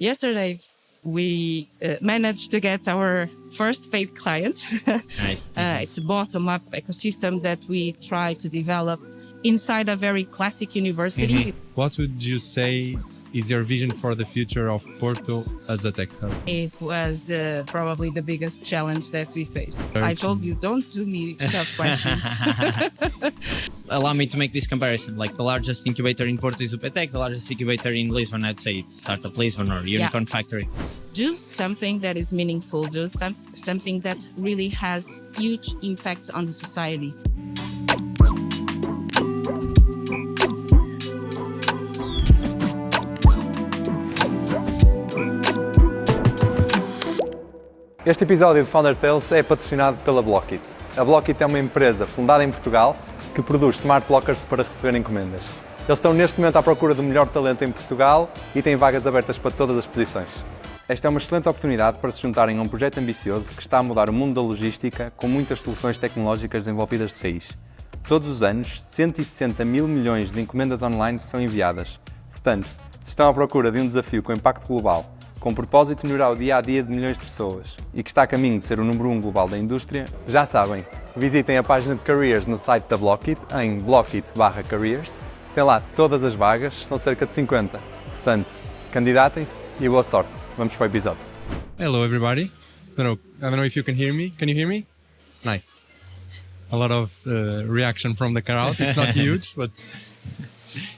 yesterday we managed to get our first paid client. Nice. It's a bottom-up ecosystem that we try to develop inside a very classic university. What would you say is your vision for the future of Porto as a tech hub? It was probably the biggest challenge that we faced. I told you, don't do me tough questions. Allow me to make this comparison. Like the largest incubator in Porto is UPTEC, the largest incubator in Lisbon, I'd say it's Startup Lisbon or Unicorn Factory. Do something that is meaningful. Do something that really has huge impact on the society. Este episódio de Founder Tales é patrocinado pela Bloq.it. A Bloq.it é uma empresa fundada em Portugal que produz smart lockers para receber encomendas. Eles estão neste momento à procura do melhor talento em Portugal e têm vagas abertas para todas as posições. Esta é uma excelente oportunidade para se juntarem a um projeto ambicioso que está a mudar o mundo da logística com muitas soluções tecnológicas desenvolvidas de raiz. Todos os anos, 160 mil milhões de encomendas online são enviadas. Portanto, se estão à procura de um desafio com impacto global, com o propósito de melhorar o dia-a-dia de milhões de pessoas e que está a caminho de ser o número 1 global da indústria, já sabem, visitem a página de Careers no site da Bloq.it em Bloq.it/careers. Tem lá todas as vagas, são cerca de 50. Portanto, candidatem-se e boa sorte. Vamos para o episódio. Hello, everybody. I don't know if you can hear me. Can you hear me? Nice. A lot of reaction from the crowd. It's not huge, but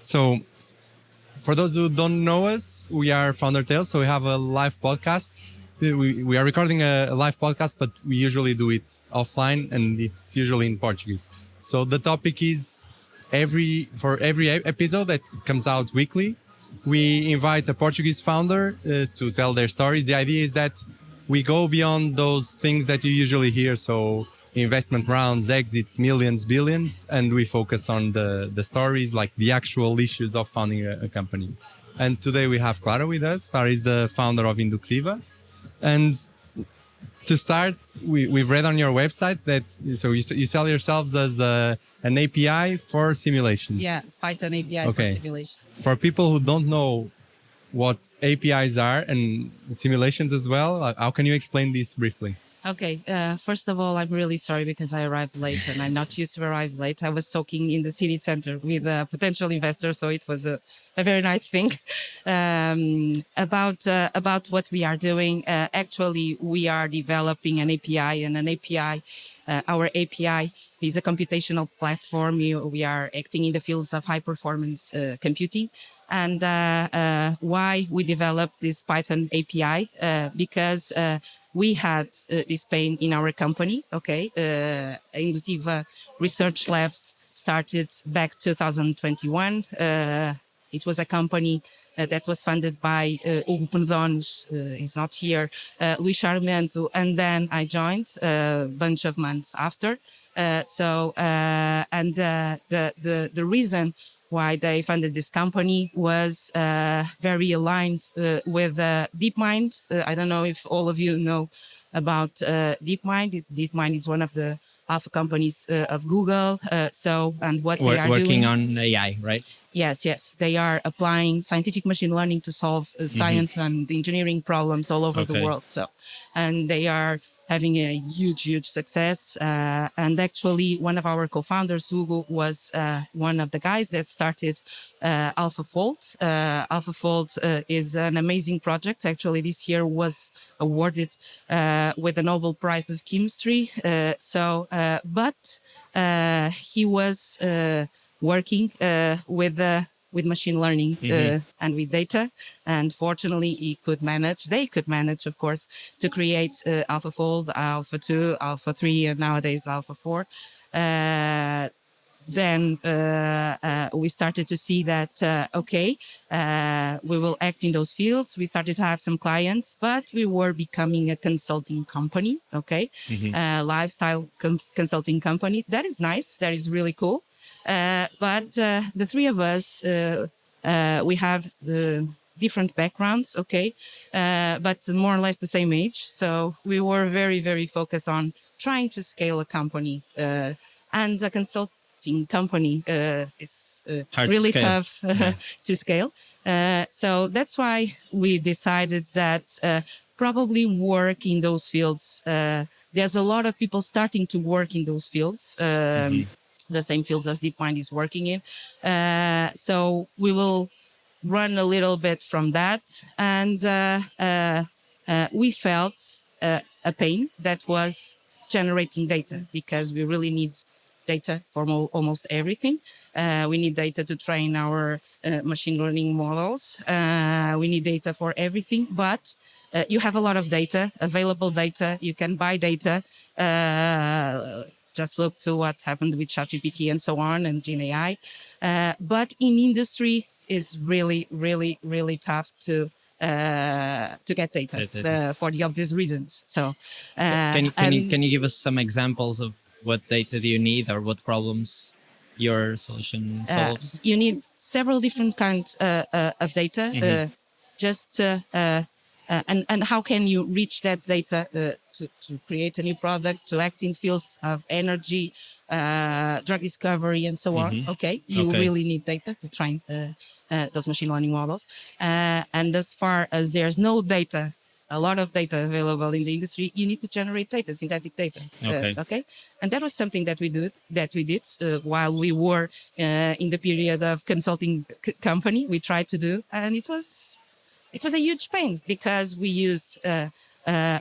so. For those who don't know us, we are Founder Tales, so we have a live podcast. We are recording a live podcast, but we usually do it offline, and it's usually in Portuguese. So the topic is for every episode that comes out weekly, we invite a Portuguese founder to tell their stories. The idea is that we go beyond those things that you usually hear, so investment rounds, exits, millions, billions, and we focus on the stories, like the actual issues of founding a company. And today we have Clara with us. Clara is the founder of Inductiva. And to start, we've read on your website that so you sell yourselves as an API for simulations. Yeah, Python API for simulation. For people who don't know what APIs are and simulations as well, how can you explain this briefly? Okay, first of all, I'm really sorry because I arrived late and I'm not used to arrive late. I was talking in the city center with a potential investor, so it was a very nice thing. About what we are doing, actually, we are developing an API, and an API, our API is a computational platform. We are acting in the fields of high performance computing. And why we developed this Python API? Because we had this pain in our company. Inductiva Research Labs started back 2021. It was a company that was funded by Hugo Pendones, he's not here, Luís Charmento, and then I joined a bunch of months after. The reason why they funded this company was very aligned with DeepMind. I don't know if all of you know about DeepMind. DeepMind is one of the alpha companies of Google. And what they are working doing, on AI, right? Yes. They are applying scientific machine learning to solve science and engineering problems all over the world. And they are having a huge success. And actually, one of our co-founders, Hugo, was one of the guys that started AlphaFold. AlphaFold is an amazing project. Actually, this year was awarded with the Nobel Prize of Chemistry. But he was working with machine learning and with data, and fortunately they could manage, of course, to create AlphaFold, Alpha 2, Alpha 3, and nowadays Alpha 4. Then we started to see that, we will act in those fields. We started to have some clients, but we were becoming a consulting company, lifestyle consulting company. That is nice. That is really cool. But the three of us, we have different backgrounds, but more or less the same age. So we were very, very focused on trying to scale a company. And a consulting company is Hard to really scale. tough to scale. So that's why we decided that probably work in those fields. There's a lot of people starting to work in those fields, the same fields as DeepMind is working in. So we will run a little bit from that. And we felt a pain that was generating data, because we really need data for almost everything. We need data to train our machine learning models. We need data for everything, but you have a lot of data, available data. You can buy data. Just look to what happened with ChatGPT and so on, and Gen.AI. But in industry, is really, really, really tough to get data for the obvious reasons. So, can you give us some examples of what data do you need, or what problems your solution solves? You need several different kinds of data. And how can you reach that data to create a new product, to act in fields of energy, drug discovery, and so on? Okay, you really need data to train those machine learning models. And as far as there's no data, a lot of data available in the industry, you need to generate data, synthetic data. Okay, and that was something that we did while we were in the period of consulting company. We tried to do, and it was a huge pain, because we used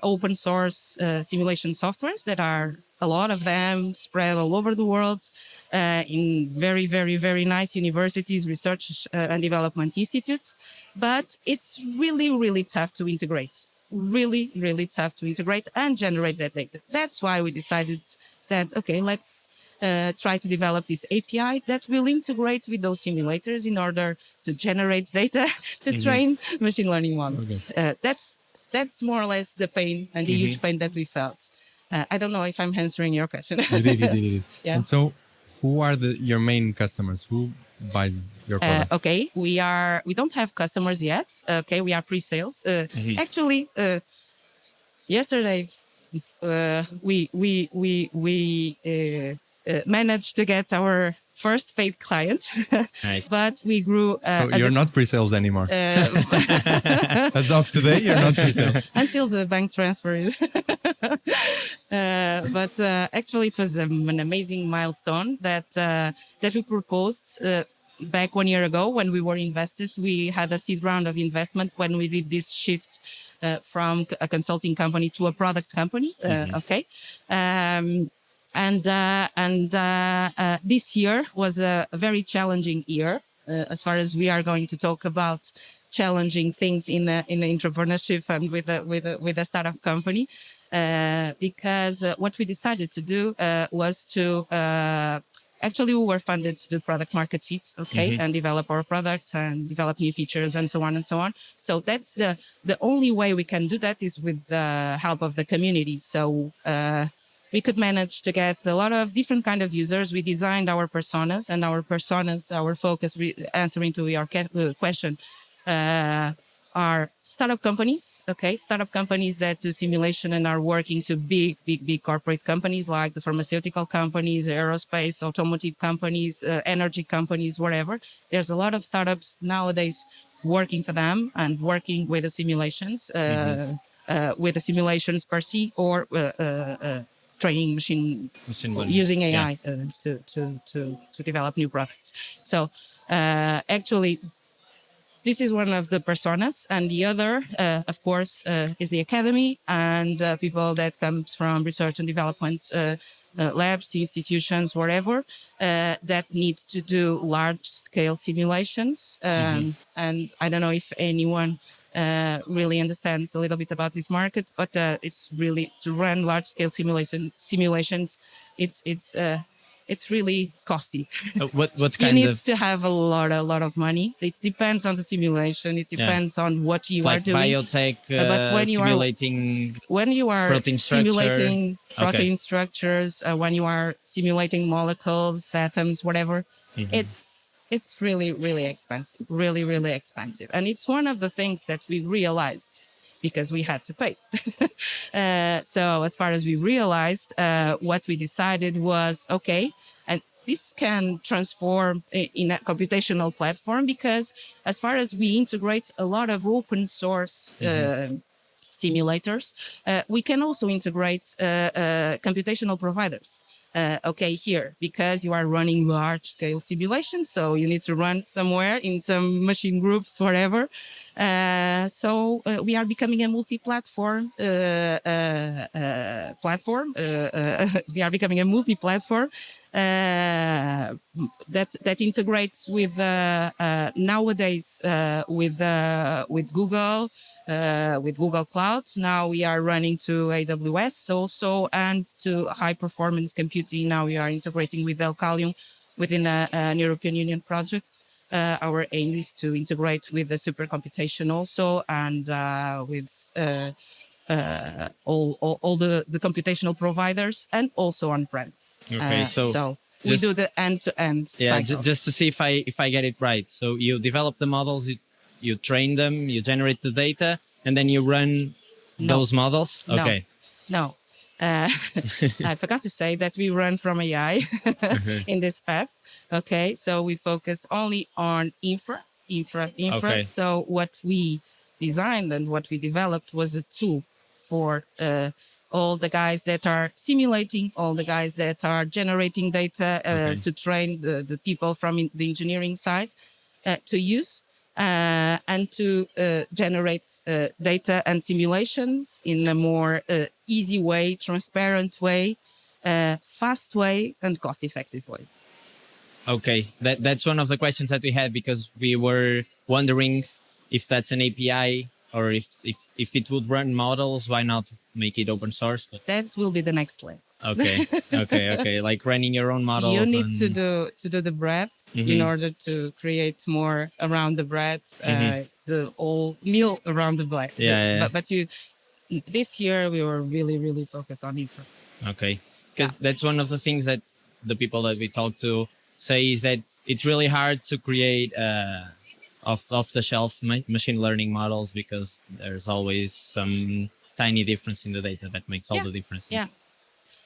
open source simulation softwares that are a lot of them spread all over the world in very, very, very nice universities, research and development institutes. But it's really, really tough to integrate. Really, really tough to integrate and generate that data. That's why we decided that, okay, let's try to develop this API that will integrate with those simulators in order to generate data to train machine learning models. That's more or less the pain and the huge pain that we felt. I don't know if I'm answering your question. You did. Yeah. And so, who are your main customers? Who buys your products? Okay, we don't have customers yet. Okay, we are pre-sales. Actually, yesterday we managed to get our first paid client. Nice. But we grew. So you're not pre-sales anymore. As of today, you're not pre-sales. Until the bank transfer is. But actually, it was an amazing milestone that we proposed back 1 year ago when we were invested. We had a seed round of investment when we did this shift from a consulting company to a product company. Okay. This year was a very challenging year, as far as we are going to talk about challenging things in entrepreneurship and with a startup company, because what we decided to do was to actually we were funded to do product market fit, and develop our product and develop new features and so on and so on. So that's the only way we can do that is with the help of the community. So we could manage to get a lot of different kind of users. We designed our personas, and our focus, answering to your question, are startup companies. Okay, startup companies that do simulation and are working to big corporate companies like the pharmaceutical companies, aerospace, automotive companies, energy companies, whatever. There's a lot of startups nowadays working for them and working with the simulations, per se, or training machine learning, using AI to develop new products. So actually, this is one of the personas, and the other, of course, is the academy and people that comes from research and development labs, institutions, whatever, that need to do large-scale simulations. And I don't know if anyone really understands a little bit about this market, but it's really to run large-scale simulations. It's really costly. What kind you need of to have a lot of money. It depends on the simulation. It depends on what you are doing. Biotech, but when you are protein simulating protein structures, when you are simulating molecules, atoms, whatever, it's really expensive. Really expensive. And it's one of the things that we realized because we had to pay. So as far as we realized, what we decided was, okay, and this can transform in a computational platform, because as far as we integrate a lot of open source simulators, we can also integrate computational providers. Here, because you are running large scale simulations, so you need to run somewhere in some machine groups, whatever. We are becoming a multi-platform platform. We are becoming a multi-platform that integrates with nowadays with Google. With Google Cloud. Now we are running to AWS also, and to high performance computing. Now we are integrating with Alcalium within an European Union project. Our aim is to integrate with the supercomputation also, and with all the computational providers, and also on-prem. Okay, so we do the end-to-end cycle. Just to see if I get it right. So you develop the models, you train them, you generate the data, and then you run those models? Okay. No. I forgot to say that we run from AI in this path. Okay, so we focused only on infra. Okay. So what we designed and what we developed was a tool for all the guys that are simulating, all the guys that are generating data to train the people from the engineering side to use. And to generate data and simulations in a more easy way, transparent way, fast way, and cost-effective way. Okay, that's one of the questions that we had, because we were wondering if that's an API, or if it would run models, why not make it open source? But that will be the next step. Okay. Like running your own models. You need to do the breadth in order to create more around the breadth, the whole meal around the breadth. But this year we were really focused on infra. Okay, because that's one of the things that the people that we talk to say, is that it's really hard to create off-the-shelf machine learning models, because there's always some tiny difference in the data that makes all the difference. Yeah.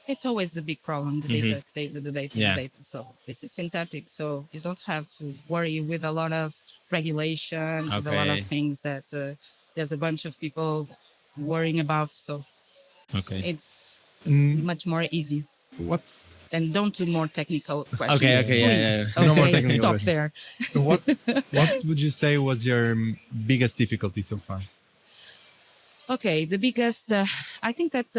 It's always the big problem, the data. So this is synthetic, so you don't have to worry with a lot of regulations, with a lot of things that there's a bunch of people worrying about. So it's much more easy. And don't do more technical questions. Please. No more technical Stop questions. there. So what would you say was your biggest difficulty so far? Okay, the biggest, I think that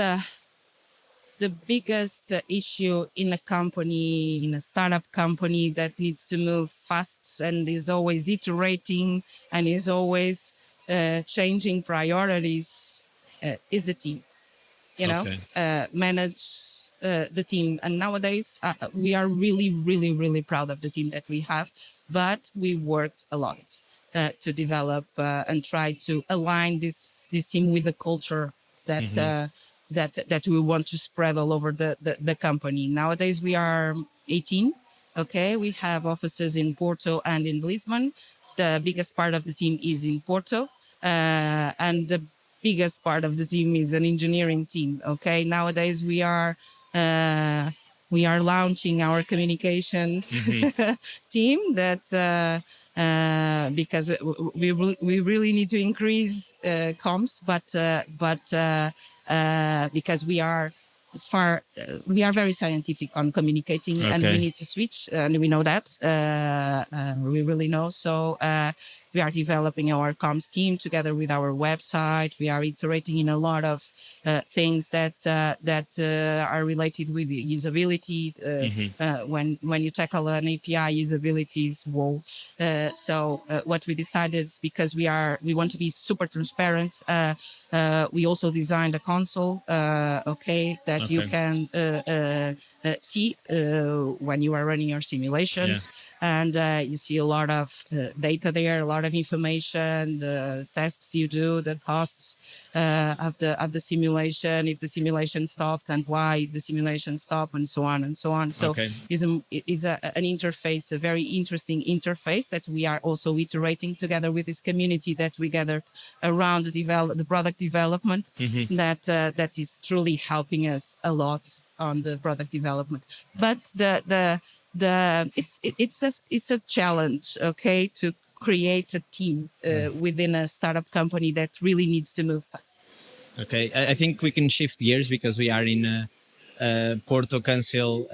the biggest issue in a company, in a startup company that needs to move fast and is always iterating and is always changing priorities is the team. Manage the team. And nowadays, we are really proud of the team that we have, but we worked a lot to develop and try to align this team with the culture that that we want to spread all over the company. Nowadays, we are 18. Okay, we have offices in Porto and in Lisbon. The biggest part of the team is in Porto, and the biggest part of the team is an engineering team. Okay, nowadays we are launching our communications team that. Because we really need to increase comms, but because we are very scientific on communicating, and we need to switch, and we know that we really know. So we are developing our comms team together with our website. We are iterating in a lot of things that are related with usability. When you tackle an API, usability is whoa. So what we decided is, because we want to be super transparent. We also designed a console, that you can see when you are running your simulations. And you see a lot of data there, a lot of information, the tasks you do, the costs of the simulation, if the simulation stopped and why the simulation stopped, and so on and so on. So it's an interface, a very interesting interface that we are also iterating together with this community that we gathered around the product development. That is truly helping us a lot on the product development. But it's a challenge, okay, to create a team within a startup company that really needs to move fast. Okay, I think we can shift gears because we are in a Porto Council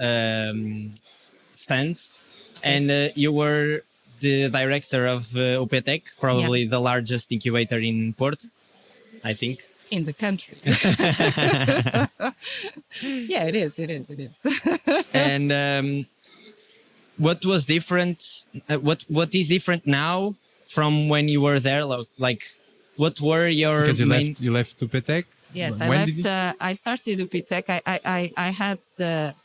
stand, and you were the director of UPTEC, probably the largest incubator in Porto, I think. In the country. Yeah, it is. And what was different? What is different now from when you were there? Like, what were your Because main? you left UPTEC? Yes, When I did left. you? I started UPTEC. I had the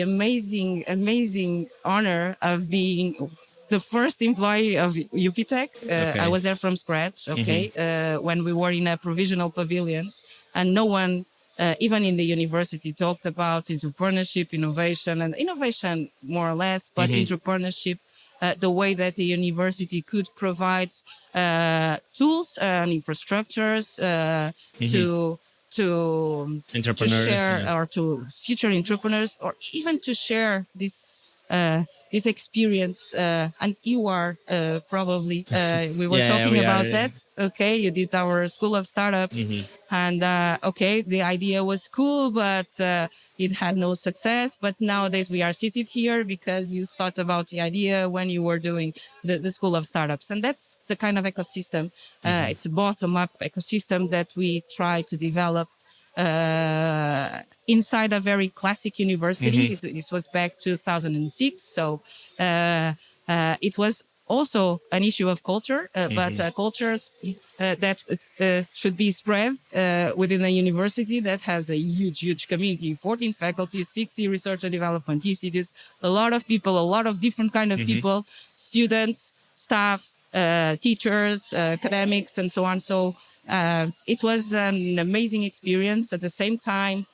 amazing honor of being the first employee of UPTEC. I was there from scratch. Okay, when we were in a provisional pavilions, and no one, even in the university, talked about entrepreneurship, innovation more or less, but entrepreneurship. The way that the university could provide tools and infrastructures to Entrepreneurs, share, yeah. or to future entrepreneurs, or even to share this experience. And you are probably we were Yeah, talking we about are. that. Okay, you did our School of Startups, and okay, the idea was cool, but it had no success. But nowadays we are seated here because you thought about the idea when you were doing the School of Startups, and that's the kind of ecosystem. It's a bottom-up ecosystem that we try to develop inside a very classic university. This was back 2006, so it was also an issue of culture, but cultures that should be spread within a university that has a huge community, 14 faculties, 60 research and development institutes, a lot of people, a lot of different kind of people, students, staff, teachers, academics, and so on. So it was an amazing experience. At the same time,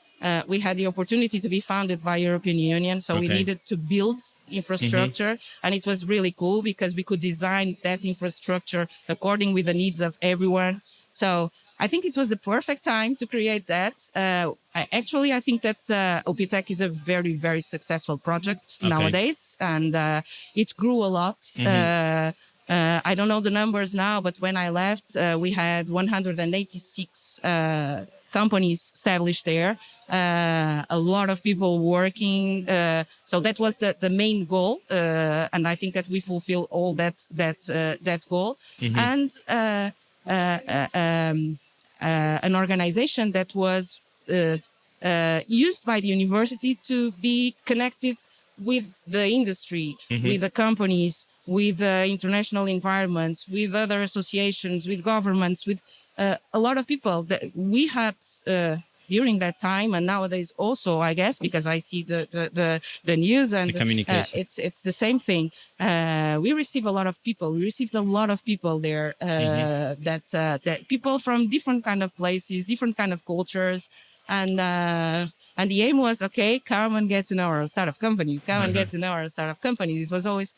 we had the opportunity to be funded by European Union, so we needed to build infrastructure, and it was really cool because we could design that infrastructure according with the needs of everyone. So I think it was the perfect time to create that. I think that UPTEC is a very successful project nowadays, and it grew a lot. I don't know the numbers now, but when I left, we had 186 companies established there, a lot of people working. So that was the main goal, and I think that we fulfill all that goal. And an organization that was used by the university to be connected with the industry, with the companies, with international environments, with other associations, with governments, with a lot of people that we had during that time, and nowadays also, I guess, because I see the news and The communication. it's the same thing. We receive a lot of people. We received a lot of people there. That people from different kind of places, different kind of cultures. And the aim was, okay, come and get to know our startup companies. Come and get to know our startup companies. It was always,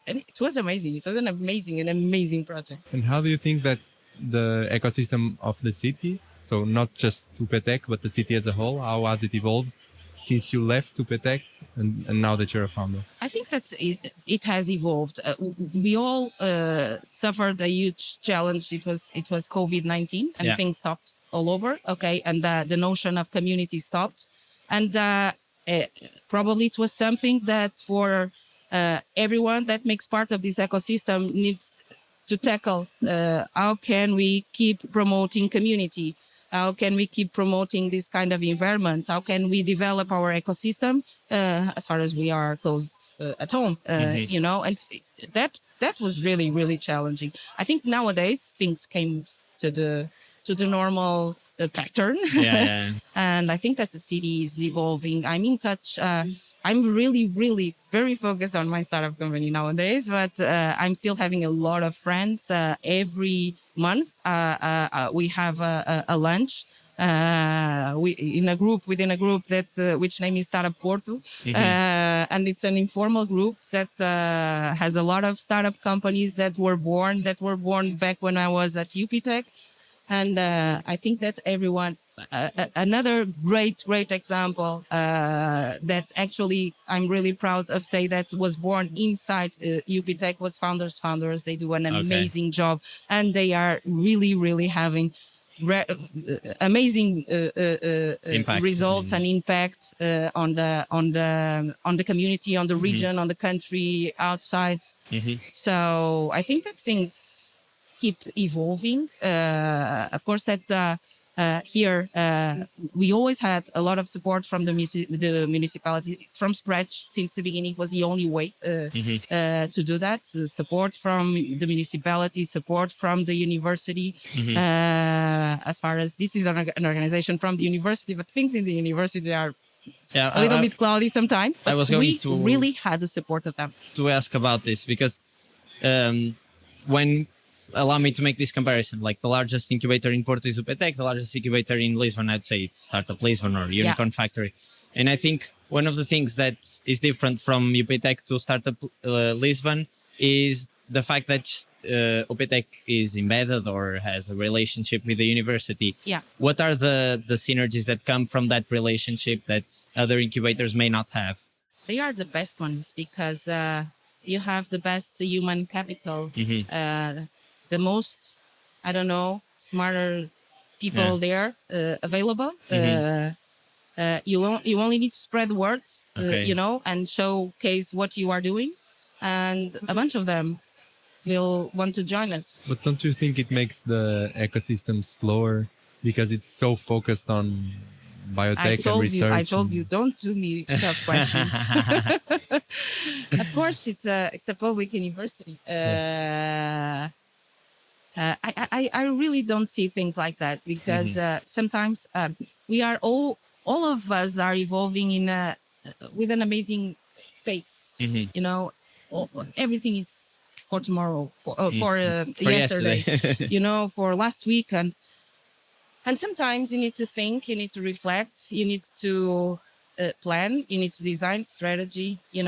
and it was amazing. It was an amazing project. And how do you think that the ecosystem of the city, so not just UPTEC, but the city as a whole, how has it evolved since you left UPTEC and now that you're a founder? I think that it has evolved. We all suffered a huge challenge. It was COVID-19, and things stopped all over. Okay, and the notion of community stopped, and probably it was something that for everyone that makes part of this ecosystem needs to tackle. How can we keep promoting community? How can we keep promoting this kind of environment? How can we develop our ecosystem as far as we are closed at home? You know, and that was really challenging. I think nowadays things came to the normal pattern, and I think that the city is evolving. I'm in touch. I'm really very focused on my startup company nowadays, but I'm still having a lot of friends. Every month we have a lunch within a group that which name is Startup Porto, and it's an informal group that has a lot of startup companies that were born back when I was at UPTEC. And I think that everyone, another great example that actually I'm really proud of say that was born inside UPTEC was Founders. They do an amazing job, and they are really having amazing results and impact on the community, on the region, on the country, outside. So I think that things keep evolving. Of course, that here we always had a lot of support from the municipality from scratch since the beginning. It was the only way to do that. The support from the municipality, support from the university. As far as this is an organization from the university, but things in the university are a little bit cloudy sometimes. But we really had the support of them. To ask about this because when allow me to make this comparison. Like the largest incubator in Porto is UPTEC, the largest incubator in Lisbon, I'd say it's Startup Lisbon or Unicorn Factory. And I think one of the things that is different from UPTEC to Startup Lisbon is the fact that UPTEC is embedded or has a relationship with the university. Yeah. What are the synergies that come from that relationship that other incubators may not have? They are the best ones because you have the best human capital. The most, I don't know, smarter people there available. You only need to spread the word, and showcase what you are doing, and a bunch of them will want to join us. But don't you think it makes the ecosystem slower because it's so focused on biotech and research? I told you, don't do me tough questions. Of course, it's a public university. I really don't see things like that because sometimes we are all of us are evolving with an amazing pace. Everything is for tomorrow, for yesterday, for last week, and sometimes you need to think, you need to reflect, you need to plan, you need to design strategy. You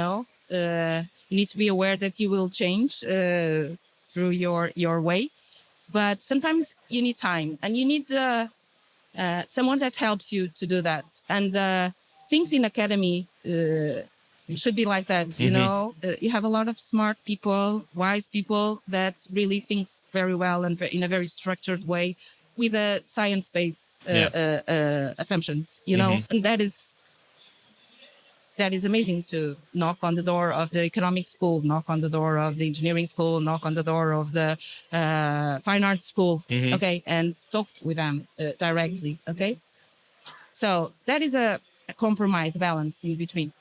need to be aware that you will change through your way. But sometimes you need time and you need someone that helps you to do that. And things in academy should be like that, you have a lot of smart people, wise people that really thinks very well and in a very structured way with a science-based assumptions, and that is amazing to knock on the door of the economic school, knock on the door of the engineering school, knock on the door of the fine arts school, okay, and talk with them directly, okay? So that is a compromise balance in between.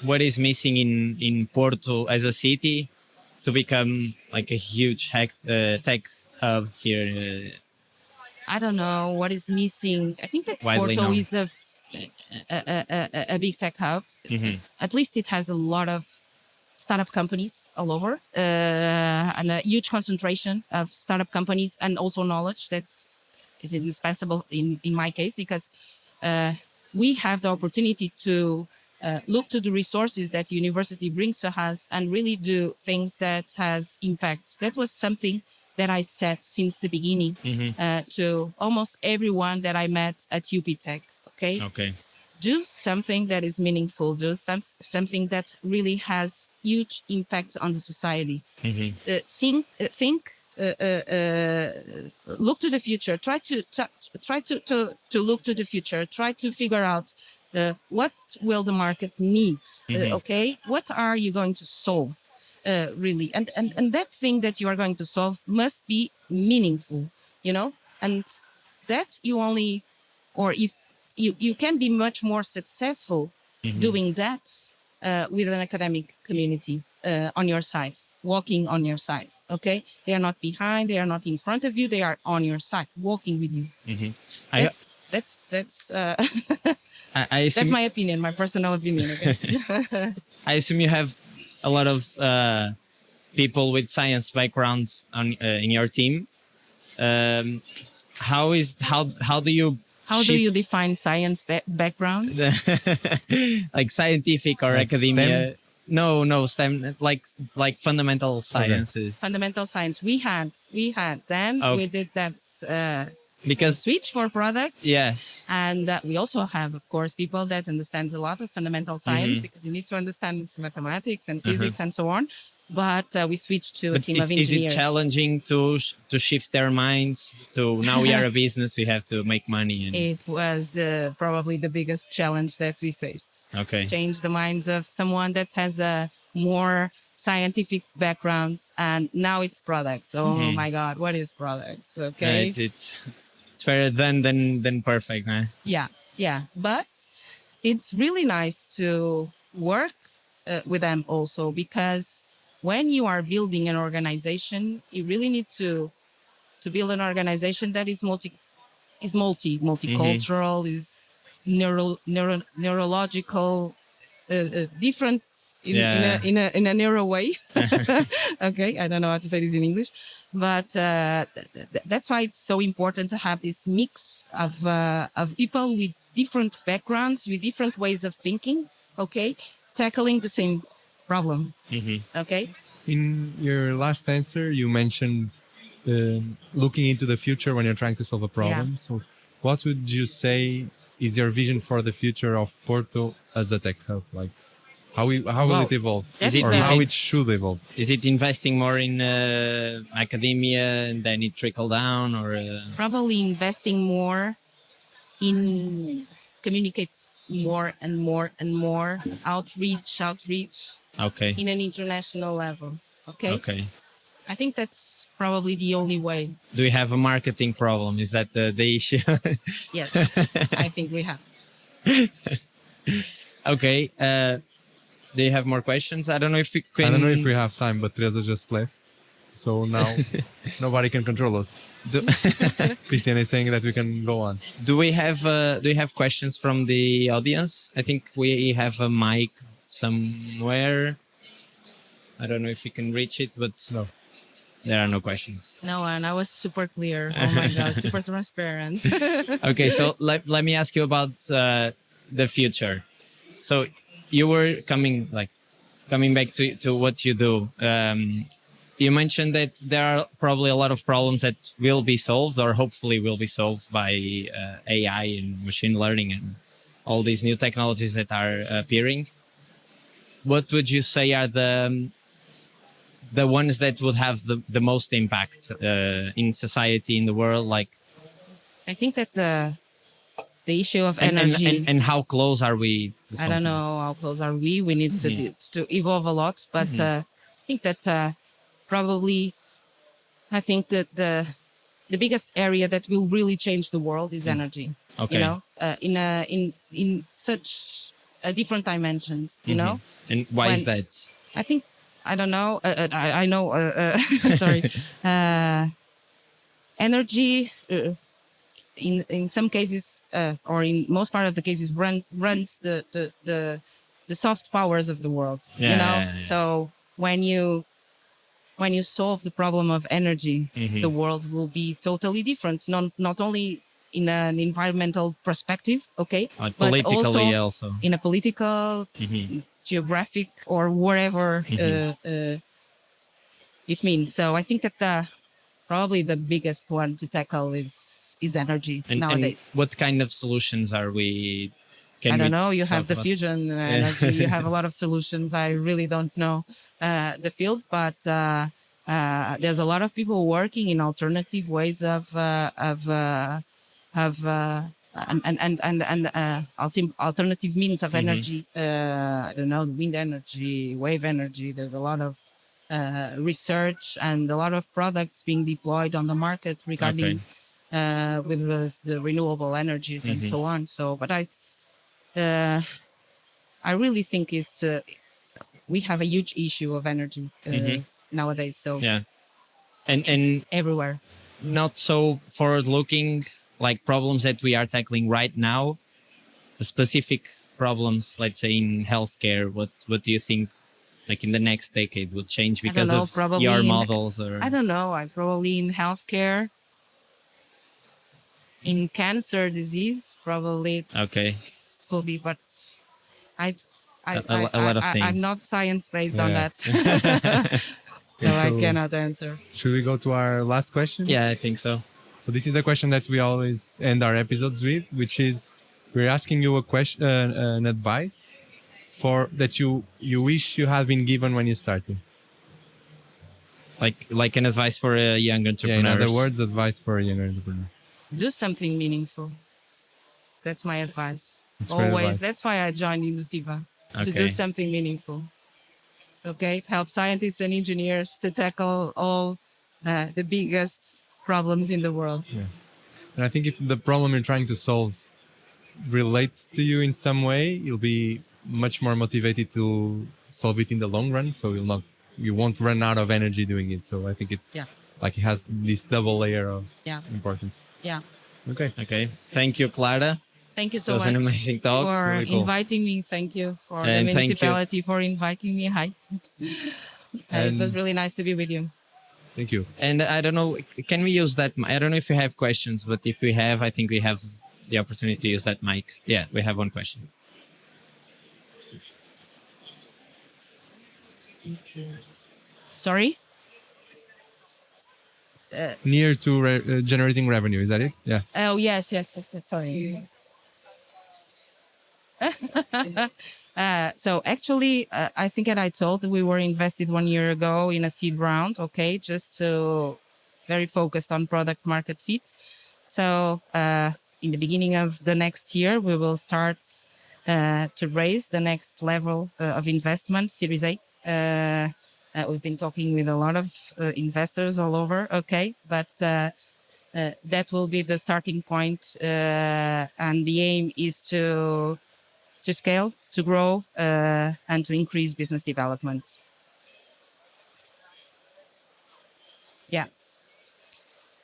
What is missing in Porto as a city to become like a huge tech hub here? I don't know what is missing. I think that Porto is a big tech hub. At least it has a lot of startup companies all over and a huge concentration of startup companies and also knowledge that is indispensable in my case because we have the opportunity to look to the resources that the university brings to us and really do things that has impact. That was something that I said since the beginning to almost everyone that I met at UPTEC. Okay. Do something that is meaningful. Do something that really has huge impact on the society. Think. Look to the future. Try to look to the future. Try to figure out what will the market need. Okay. What are you going to solve? Really, and that thing that you are going to solve must be meaningful. And that you only, or you can be much more successful doing that with an academic community on your side, walking on your side. Okay, they are not behind, they are not in front of you, they are on your side, walking with you. That's that's my opinion, my personal opinion. Okay? I assume you have a lot of people with science backgrounds in your team. How do you define science background? like scientific or academia? No, STEM, like fundamental sciences. Fundamental science. We had. Then we did that because switch for product. yes, And we also have, of course, people that understands a lot of fundamental science because you need to understand mathematics and physics and so on. But we switched to a team of engineers. Is it challenging to shift their minds to now we are a business, we have to make money? And it was probably the biggest challenge that we faced. Okay. Change the minds of someone that has a more scientific background, and now it's product. Oh my God, what is product? Okay. It's better than perfect, man. Yeah. But it's really nice to work with them also, because when you are building an organization, you really need to build an organization that is multicultural, is neurological, different in a narrow way. Okay, I don't know how to say this in English, but that's why it's so important to have this mix of people with different backgrounds, with different ways of thinking. Okay, tackling the same problem. Okay. In your last answer, you mentioned looking into the future when you're trying to solve a problem. Yeah. So, what would you say is your vision for the future of Porto as a tech hub? Like, how will it evolve, or how it should evolve? Is it investing more in academia and then it trickle down, or Probably investing more in communicate more and more outreach okay? in an international level. Okay. I think that's probably the only way. Do we have a marketing problem? Is that the issue? Yes, I think we have. Okay. Do you have more questions? I don't know if we can. I don't know if we have time, but Teresa just left, so now nobody can control us. Christian is saying that we can go on. Do we have questions from the audience? I think we have a mic somewhere. I don't know if we can reach it, but No. There are no questions. No, and I was super clear. Oh my God, super transparent. Okay, so let me ask you about the future. So you were coming back to what you do. You mentioned that there are probably a lot of problems that will be solved, or hopefully will be solved by AI and machine learning and all these new technologies that are appearing. What would you say are the ones that would have the most impact in society, in the world? Like, I think that the issue of energy and how close are we to something? I don't know how close are we. We need to evolve a lot, but I think that probably I think that the biggest area that will really change the world is energy. Okay. You know, in such different dimensions. You know, And why is that? I think I don't know. I know. Sorry, energy. In some cases, or in most part of the cases, runs the soft powers of the world. You know, so when you solve the problem of energy, the world will be totally different. Not only in an environmental perspective, okay, but politically also in a political, geographic, or whatever it means. So I think that probably the biggest one to tackle is energy nowadays. And what kind of solutions are we? I don't know. You have the about? fusion energy. You have a lot of solutions. I really don't know the field, but there's a lot of people working in alternative ways of alternative means of energy. I don't know, wind energy, wave energy. There's a lot of research and a lot of products being deployed on the market regarding with the renewable energies and so on. So, but I really think we have a huge issue of energy nowadays. So yeah, and everywhere. Not so forward-looking, like problems that we are tackling right now, specific problems, let's say in healthcare. What do you think, like in the next decade, would change because of your models? Or I don't know. I probably in healthcare, in cancer disease, probably. Okay. It will be, but I a lot of things. I'm not science-based on Yeah. that. So I cannot answer. Should we go to our last question? Yeah, I think so. So this is the question that we always end our episodes with, which is we're asking you a question, an advice for that you wish you had been given when you started. Like an advice for a young entrepreneur. Yeah, in other words, advice for a younger entrepreneur. Do something meaningful. That's my advice. That's great Always. advice. That's why I joined Inductiva, to do Okay. something meaningful. Okay, help scientists and engineers to tackle all the biggest problems in the world. And I think if the problem you're trying to solve relates to you in some way, you'll be much more motivated to solve it in the long run. So you won't run out of energy doing it. So I think it's like it has this double layer of importance. Yeah. Okay. Okay. Thank you, Clara. Thank you It so was much an amazing talk. for Really cool. inviting me. Thank you for And the thank you. municipality for inviting me. Hi. It was And- really nice to be with you. Thank you. And I don't know, can we use that? I don't know if you have questions, but if we have, I think we have the opportunity to use that mic. Yeah, we have one question. Sorry? Near to generating revenue, is that it? Yeah. Oh, yes. Sorry. So actually, I think that I told that we were invested 1 year ago in a seed round, okay, just to very focused on product market fit. So in the beginning of the next year, we will start to raise the next level of investment, Series A. We've been talking with a lot of investors all over, okay, but that will be the starting point, and the aim is to scale, to grow, and to increase business development.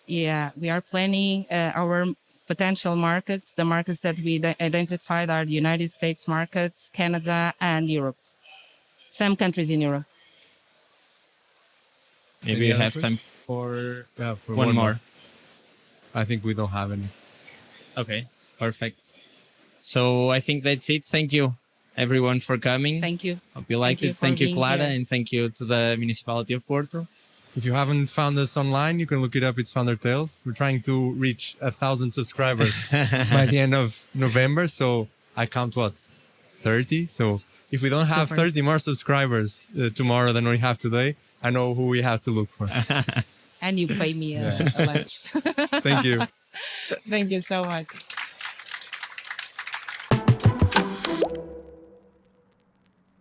Yeah, we are planning our potential markets. The markets that we identified are the United States markets, Canada, and Europe. Some countries in Europe. Maybe Any we other have time questions? for For one more. I think we don't have any. Okay, perfect. So I think that's it. Thank you, everyone, for coming. Thank you. Hope you liked Thank you it. for Thank you, being Clara, here. and thank you to the Municipality of Porto. If you haven't found us online, you can look it up. It's Founder Tales. We're trying to reach 1,000 subscribers by the end of November. So I count what? 30. So if we don't have Super. 30 more subscribers tomorrow than we have today, I know who we have to look for. And you pay me a lunch. Thank you. Thank you so much.